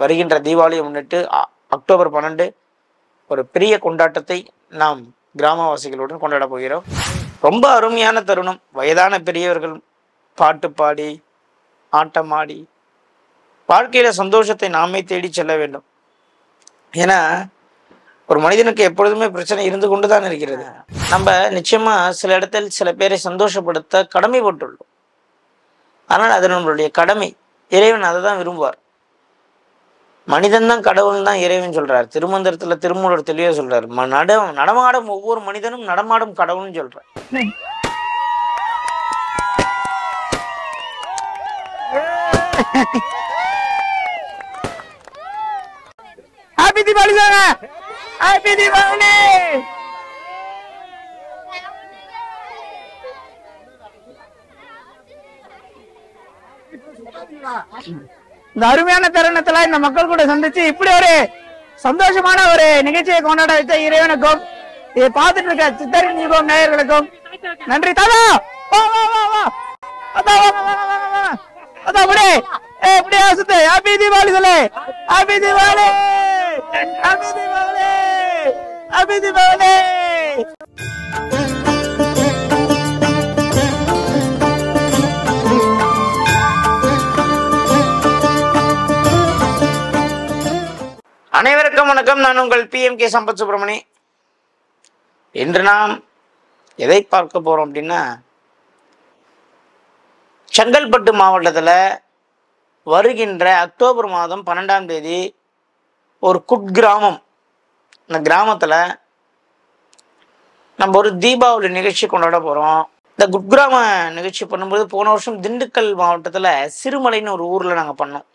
வருகின்ற தீபாவளியை முன்னிட்டு அக்டோபர் 12 ஒரு பெரிய கொண்டாட்டத்தை நாம் கிராமவாசிகளுடன் கொண்டாட போகிறோம். ரொம்ப அருமையான தருணம். வயதான பெரியவர்கள் பாட்டு பாடி ஆட்டமாடி வாழ்க்கையில சந்தோஷத்தை நாமே தேடி செல்ல வேண்டும். ஏன்னா ஒரு மனிதனுக்கு எப்பொழுதுமே பிரச்சனை இருந்து கொண்டுதான் இருக்கிறது. நம்ம நிச்சயமா சில இடத்தில் சில பேரை சந்தோஷப்படுத்த கடமைப்பட்டுள்ளோம். ஆனால் அது நம்மளுடைய கடமை. இறைவன் அதை தான் விரும்புவார். மனிதன் தான் கடவுள் தான் இறைவன் சொல்றார். திருமந்திரத்துல திருமூலர் தெளிவா சொல்றாரு, நடமாடும் ஒவ்வொரு மனிதனும் நடமாடும் கடவுள்னு சொல்றார். Happy Deepavali sir. Happy Deepavali. இந்த அருமையான தருணத்துல இந்த மக்கள் கூட சந்திச்சு இப்படி ஒரு சந்தோஷமான ஒரு நிகழ்ச்சியை கொண்டாட வைத்த இறைவனுக்கும் இதை பார்த்துட்டு இருக்க சித்தரின் யுகம் நேயர்களுக்கும் நன்றி. தாதா அதான் எப்படியா சுத்து. ஹாப்பி தீபாவளி சொல்லு. Happy Deepavali. Happy Deepavali. Happy Deepavali. அனைவருக்கும் வணக்கம். நான் உங்கள் PMK சம்பத் சுப்பிரமணி. இன்று நாம் எதை பார்க்க போறோம் அப்படின்னா, செங்கல்பட்டு மாவட்டத்தில் வருகின்ற அக்டோபர் மாதம் 12ஆம் தேதி ஒரு குட்கிராமம், இந்த கிராமத்தில் நம்ம ஒரு தீபாவளி நிகழ்ச்சி கொண்டாட போகிறோம். இந்த குட்கிராம நிகழ்ச்சி பண்ணும்போது போன வருஷம் திண்டுக்கல் மாவட்டத்தில் சிறுமலைன்னு ஒரு ஊரில் நாங்கள் பண்ணோம்.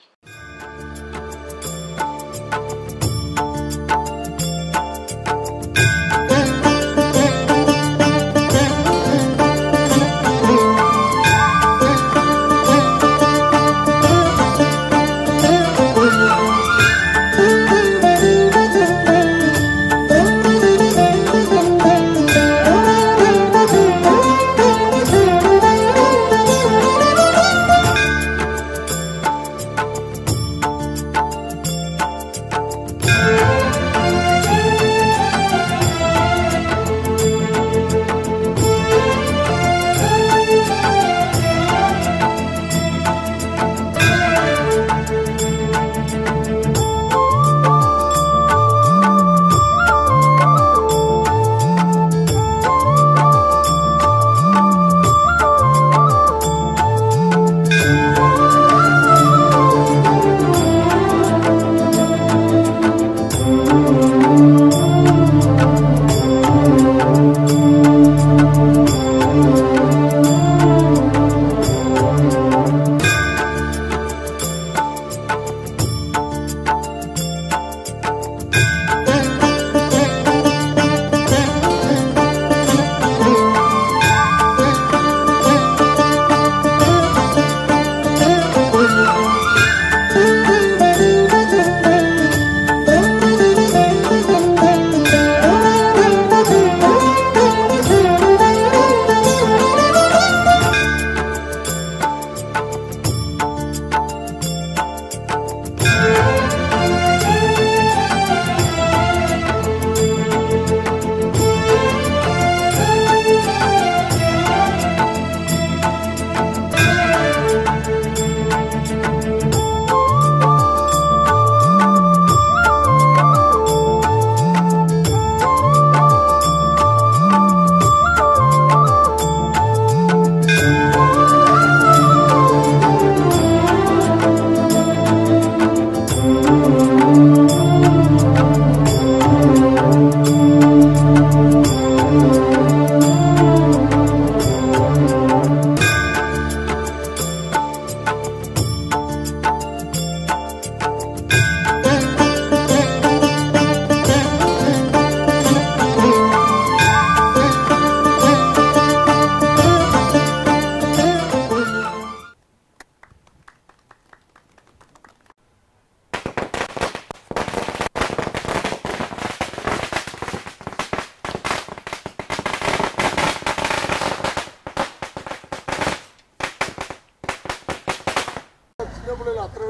அப்புறம்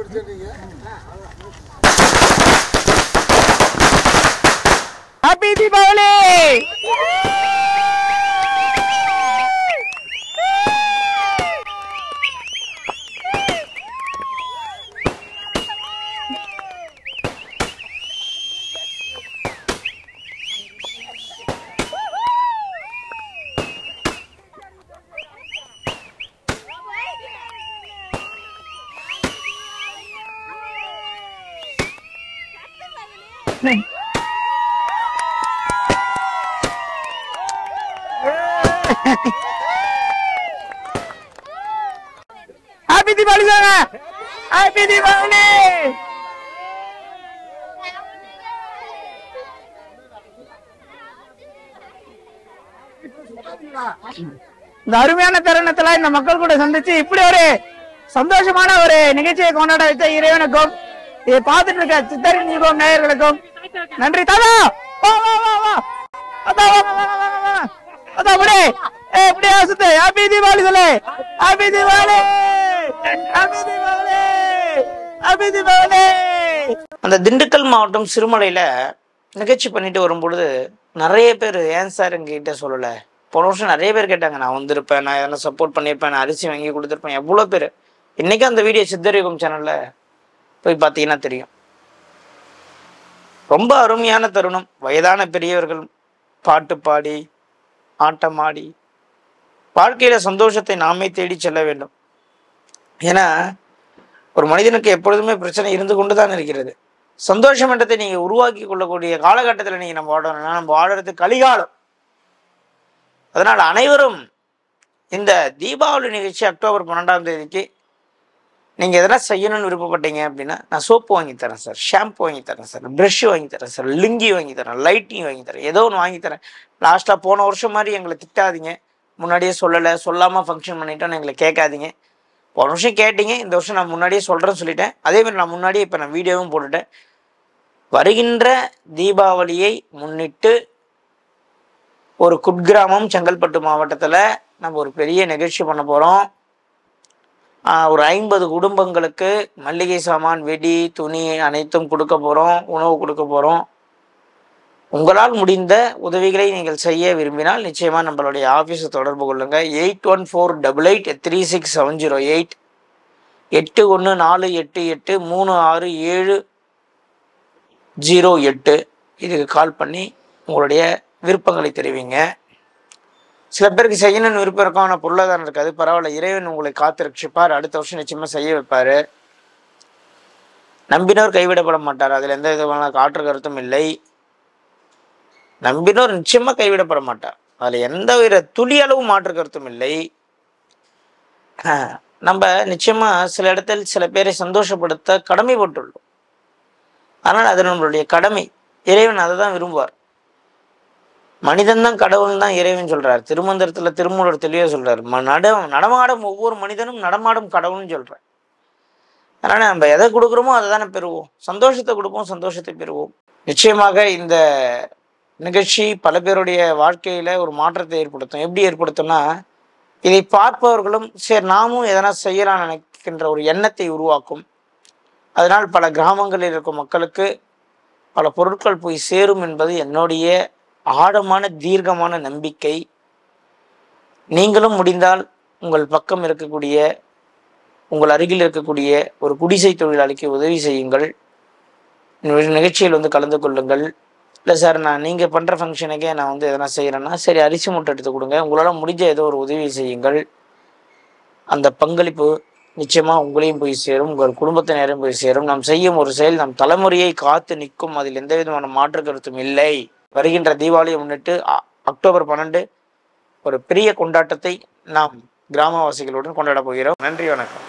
happy Deepavali. Happy Deepavali sir. Happy Deepavali. இந்த அருமையான தருணத்துல இந்த மக்கள் கூட சந்திச்சு இப்படி ஒரு சந்தோஷமான ஒரு நிகழ்ச்சியை கொண்டாட வைத்த இறைவனுக்கும் இதை பார்த்துட்டு இருக்க சித்தரின் யுகம் நேயர்களுக்கும் நன்றி. தாதா வா வா வா வா அதா வா வா வா வா அதா அப்படியே அப்படியே சுத்து. ஹாப்பி தீபாவளி சொல்லு. Happy Deepavali. Happy Deepavali. Happy Deepavali. அந்த திண்டுக்கல் மாவட்டம் சிறுமலையில நிகழ்ச்சி பண்ணிட்டு வரும்பொழுது நிறைய பேர் ஏன் சார் எங்ககிட்ட சொல்லலை, போன வருஷம் நிறைய பேர் கேட்டாங்க, நான் வந்திருப்பேன், நான் எதனா சப்போர்ட் பண்ணியிருப்பேன், நான் அரிசி வாங்கி கொடுத்துருப்பேன், எவ்வளோ பேர். இன்றைக்கும் அந்த வீடியோ சித்தரியுகம் சேனலில் போய் பார்த்தீங்கன்னா தெரியும். ரொம்ப அருமையான தருணம். வயதான பெரியவர்கள் பாட்டு பாடி ஆட்டமாடி வாழ்க்கையில் சந்தோஷத்தை நாமே தேடி செல்ல வேண்டும். ஏன்னா ஒரு மனிதனுக்கு எப்பொழுதுமே பிரச்சனை இருந்து கொண்டு தான் இருக்கிறது. சந்தோஷம் என்றதை நீங்கள் உருவாக்கி கொள்ளக்கூடிய காலகட்டத்தில் நீங்கள் நம்ம வாழணும்னா நம்ம வாழறது கலிகாலம். அதனால் அனைவரும் இந்த தீபாவளி நிகழ்ச்சி அக்டோபர் 12ஆம் தேதிக்கு நீங்கள் எதனா செய்யணும்னு விருப்பப்பட்டீங்க அப்படின்னா, நான் சோப்பு வாங்கி தரேன் சார், ஷாம்பு வாங்கி தரேன் சார், ப்ரஷ் வாங்கி தரேன் சார், லுங்கி வாங்கி தரேன், லைட்டிங் வாங்கி தரேன், ஏதோ ஒன்று வாங்கி தரேன். லாஸ்ட்டாக போன வருஷம் மாதிரி எங்களை திட்டாதீங்க, முன்னாடியே சொல்லலை, சொல்லாமல் ஃபங்க்ஷன் பண்ணிட்டோன்னு எங்களை கேட்காதீங்க. போன வருஷம் கேட்டீங்க, இந்த வருஷம் நான் முன்னாடியே சொல்கிறேன்னு சொல்லிட்டேன். அதேமாதிரி நான் முன்னாடியே இப்போ நான் வீடியோவும் போட்டுட்டேன். வருகின்ற தீபாவளியை முன்னிட்டு ஒரு குட்கிராமம் செங்கல்பட்டு மாவட்டத்தில் நம்ம ஒரு பெரிய நிகழ்ச்சி பண்ண போகிறோம். ஒரு 50 குடும்பங்களுக்கு மல்லிகை சாமான், வெடி, துணி அனைத்தும் கொடுக்க போகிறோம், உணவு கொடுக்க போகிறோம். உங்களால் முடிந்த உதவிகளை நீங்கள் செய்ய விரும்பினால் நிச்சயமாக நம்மளுடைய ஆஃபீஸை தொடர்பு கொள்ளுங்கள். 8148367008 8148836708 இதுக்கு கால் பண்ணி உங்களுடைய விருப்பங்களை தெரிவிங்க. சில பேருக்கு செய்யணும்னு விருப்பம் இருக்கும், ஆனால் பொருளாதாரம் இருக்காது. பரவாயில்ல, இறைவன் உங்களை காத்து ரட்சிப்பார். அடுத்த வருஷம் நிச்சயமாக செய்ய வைப்பார். நம்பினோர் கைவிடப்பட மாட்டார், அதில் எந்த விதமான காற்று கருத்தும் இல்லை. நம்பினோர் நிச்சயமாக கைவிடப்பட மாட்டார், அதில் எந்த வித துளி அளவு மாற்று கருத்தும் இல்லை. நம்ம நிச்சயமாக சில இடத்தில் சில பேரை சந்தோஷப்படுத்த கடமைப்பட்டுள்ளோம். ஆனால் அது நம்மளுடைய கடமை. இறைவன் அதை தான் விரும்புவார். மனிதன் தான் கடவுள் தான் இறைவன் சொல்றார். திருமந்திரத்தில் திருமூலர் தெளிவாக சொல்றார், நடமாடும் ஒவ்வொரு மனிதனும் நடமாடும் கடவுள்னு சொல்றார். அதனால நம்ம எதை கொடுக்குறோமோ அதை தானே பெறுவோம். சந்தோஷத்தை கொடுப்போம், சந்தோஷத்தை பெறுவோம். நிச்சயமாக இந்த நிகழ்ச்சி பல பேருடைய வாழ்க்கையில ஒரு மாற்றத்தை ஏற்படுத்தும். எப்படி ஏற்படுத்தும்னா, இதை பார்ப்பவர்களும் சரி நாமும் எதனா செய்யலாம்னு நினைக்கின்ற ஒரு எண்ணத்தை உருவாக்கும். அதனால் பல கிராமங்களில் இருக்கும் மக்களுக்கு பல பொருட்கள் போய் சேரும் என்பது என்னுடைய ஆழமான தீர்க்கமான நம்பிக்கை. நீங்களும் முடிந்தால் உங்கள் பக்கம் இருக்கக்கூடிய, உங்கள் அருகில் இருக்கக்கூடிய ஒரு குடிசை தொழிலாளிக்கு உதவி செய்யுங்கள். நிகழ்ச்சியில் கலந்து கொள்ளுங்கள். இல்லை சார், நீங்கள் பண்ணுற ஃபங்க்ஷனுக்கே நான் எதனா செய்கிறேன்னா, சரி அரிசி மூட்டை எடுத்து கொடுங்க, உங்களால் முடிஞ்ச ஏதோ ஒரு உதவி செய்யுங்கள். அந்த பங்களிப்பு நிச்சயமாக உங்களையும் போய் சேரும், உங்கள் குடும்பத்தினரையும் போய் சேரும். நாம் செய்யும் ஒரு செயல் நம் தலைமுறையை காத்து நிற்கும், அதில் எந்த விதமான மாற்று கருத்தும் இல்லை. வருகின்ற தீபாவளியை முன்னிட்டு அக்டோபர் 12 ஒரு பெரிய கொண்டாட்டத்தை நாம் கிராமவாசிகளுடன் கொண்டாட போகிறோம். நன்றி, வணக்கம்.